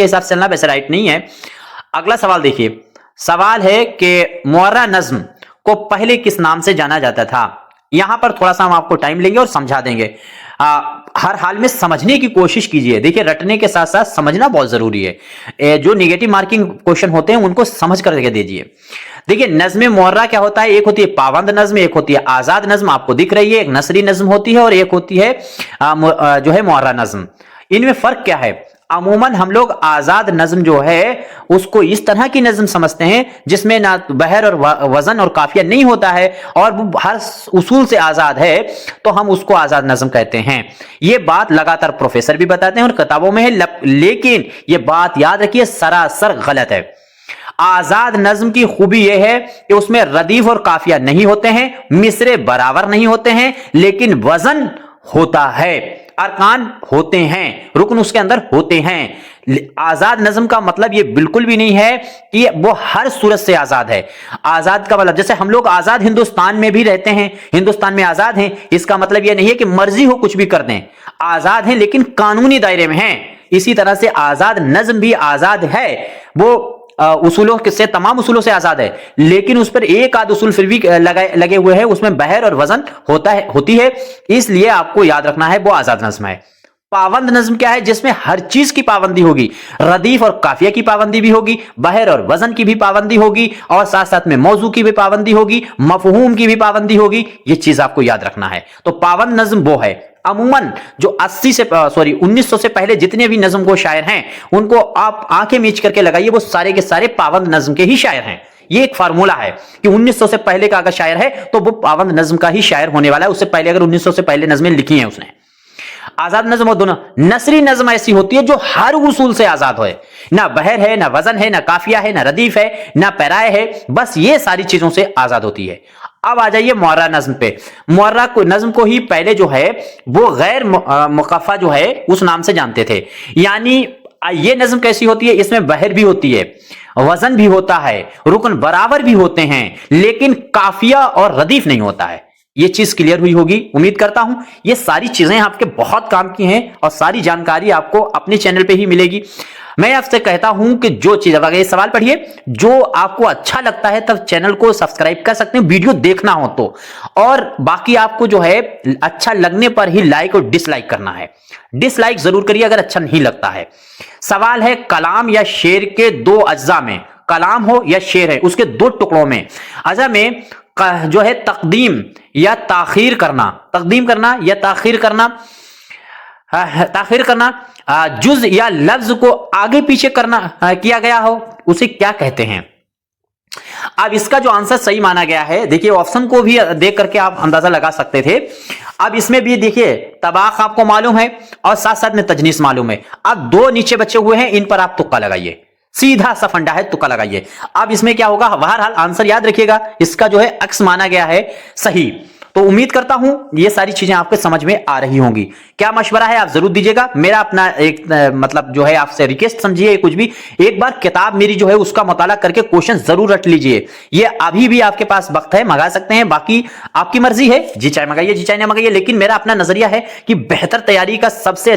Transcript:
کے حساب سے چلنا ویسے رائٹ نہیں ہے. اگلا سوال دیکھیے, سوال ہے کہ معرہ نظم کو پہلے کس نام سے جانا جاتا تھا. یہاں پر تھوڑا سا ہم آپ کو ٹائم لیں گے اور سمجھا دیں گے. ہر حال میں سمجھنے کی کوشش کیجئے. دیکھیں رٹنے کے ساتھ ساتھ سمجھنا بہت ضروری ہے. جو نیگیٹو مارکنگ کوشچن ہوتے ہیں ان کو سمجھ کر کے دیجئے. دیکھیں نظم معرہ کیا ہوتا ہے, ایک ہوتی ہے پابند نظم, ایک ہوتی ہے آزاد نظم, آپ کو دکھ رہی ہے, ایک نثری نظم ہوتی ہے اور ایک ہوتی ہے جو ہے معرہ نظم. ان میں فرق کیا ہے؟ عموماً ہم لوگ آزاد نظم جو ہے اس کو اس طرح کی نظم سمجھتے ہیں جس میں نہ بحر اور وزن اور قافیہ نہیں ہوتا ہے اور وہ ہر اصول سے آزاد ہے, تو ہم اس کو آزاد نظم کہتے ہیں. یہ بات لگاتار پروفیسر بھی بتاتے ہیں اور کتابوں میں ہے, لیکن یہ بات یاد رکھیے سراسر غلط ہے. آزاد نظم کی خوبی یہ ہے کہ اس میں ردیف اور قافیہ نہیں ہوتے ہیں, مصرے برابر نہیں ہوتے ہیں, لیکن وزن ہوتا ہے, ارکان ہوتے ہیں, رکن اس کے اندر ہوتے ہیں. آزاد نظم کا مطلب یہ بالکل بھی نہیں ہے کہ وہ ہر صورت سے آزاد ہے. آزاد کا مطلب جیسے ہم لوگ آزاد ہندوستان میں بھی رہتے ہیں, ہندوستان میں آزاد ہیں, اس کا مطلب یہ نہیں ہے کہ مرضی ہو کچھ بھی کر دیں. آزاد ہیں لیکن قانونی دائرے میں ہیں. اسی طرح سے آزاد نظم بھی آزاد ہے, وہ اصولوں سے, تمام اصولوں سے آزاد ہے, لیکن اس پر ایک آدھ اصول پھر بھی لگے ہوئے ہیں, اس میں بحر اور وزن ہوتی ہے, اس لیے آپ کو یاد رکھنا ہے وہ آزاد نظم ہے. پابند نظم کیا ہے؟ جس میں ہر چیز کی پابندی ہوگی, ردیف اور قافیہ کی پابندی بھی ہوگی, بحر اور وزن کی بھی پابندی ہوگی, اور ساتھ ساتھ میں موضوع کی بھی پابندی ہوگی, مفہوم کی بھی پابندی ہوگی. یہ چیز آپ کو یاد رکھنا ہے. تو پابند نظم وہ ہے. عموماً جو 1900 سے پہلے جتنے بھی نظم کو شاعر ہیں ان کو آپ آنکھیں میچ کر کے لگائیے, وہ سارے کے سارے پابند نظم کے ہی شاعر ہیں. یہ ایک فارمولا ہے کہ 1900 سے پہلے کا اگر شاعر ہے تو وہ پابند نظم کا ہی شاعر ہونے والا ہے, اس سے پہلے اگر 1900 سے پہلے نظمیں لکھی ہیں اس نے. آزاد نظم اور دونوں. نثری نظم ایسی ہوتی ہے جو ہر اصول سے آزاد ہوئے, نہ بحر ہے, نہ وزن ہے, نہ قافیہ ہے, نہ ردیف ہے, نہ پیرائے ہے, بس یہ ساری چیزوں سے آزاد ہوتی ہے. اب آ جائیے معرہ نظم پہ. معرہ نظم کو ہی پہلے جو ہے وہ غیر مقفع جو ہے اس نام سے جانتے تھے. یعنی یہ نظم کیسی ہوتی ہے؟ اس میں بحر بھی ہوتی ہے, وزن بھی ہوتا ہے, رکن برابر بھی ہوتے ہیں, لیکن قافیہ اور ردیف نہیں ہوتا ہے. یہ چیز کلیئر ہوئی ہوگی امید کرتا ہوں. یہ ساری چیزیں آپ کے بہت کام کی ہیں اور ساری جانکاری آپ کو اپنے چینل پہ ہی ملے گی. میں آپ سے کہتا ہوں کہ جو چیز, اگر یہ سوال پڑھیے, جو آپ کو اچھا لگتا ہے تب چینل کو سبسکرائب کر سکتے ہیں ویڈیو دیکھنا ہو تو, اور باقی آپ کو جو ہے اچھا لگنے پر ہی لائک اور ڈس لائک کرنا ہے. ڈس لائک ضرور کریے اگر اچھا نہیں لگتا ہے. سوال ہے کلام یا شعر کے دو اجزاء میں, کلام ہو یا شعر ہے اس کے دو ٹکڑوں میں, اجزاء میں جو ہے تقدیم یا تاخیر کرنا, تقدیم کرنا یا تاخیر کرنا, تاخیر کرنا, جز یا لفظ کو آگے پیچھے کرنا کیا گیا ہو, اسے کیا کہتے ہیں؟ اب اس کا جو آنسر صحیح مانا گیا ہے, دیکھیے آپشن کو بھی دیکھ کر کے آپ اندازہ لگا سکتے تھے. اب اس میں بھی دیکھیے طباق آپ کو معلوم ہے اور ساتھ ساتھ میں تجنیس معلوم ہے. اب دو نیچے بچے ہوئے ہیں, ان پر آپ تکا لگائیے, سیدھا سا فنڈا ہے, تکا لگائیے. اب اس میں کیا ہوگا؟ بہرحال آنسر یاد رکھیے گا, اس کا جو ہے عکس مانا گیا ہے صحیح. تو امید کرتا ہوں یہ ساری چیزیں آپ کے سمجھ میں آ رہی ہوں گی. کیا مشورہ ہے آپ ضرور دیجیے گا. میرا اپنا ایک مطلب جو ہے آپ سے ریکویسٹ سمجھیے, کچھ بھی ایک بار کتاب میری جو ہے اس کا مطالعہ کر کے کوشچن ضرور رٹ لیجیے. یہ ابھی بھی آپ کے پاس وقت ہے, منگا سکتے ہیں, باقی آپ کی مرضی ہے, جی چاہے منگائیے جی چاہے نہ منگائیے, لیکن میرا اپنا نظریہ ہے کہ بہتر تیاری کا سب سے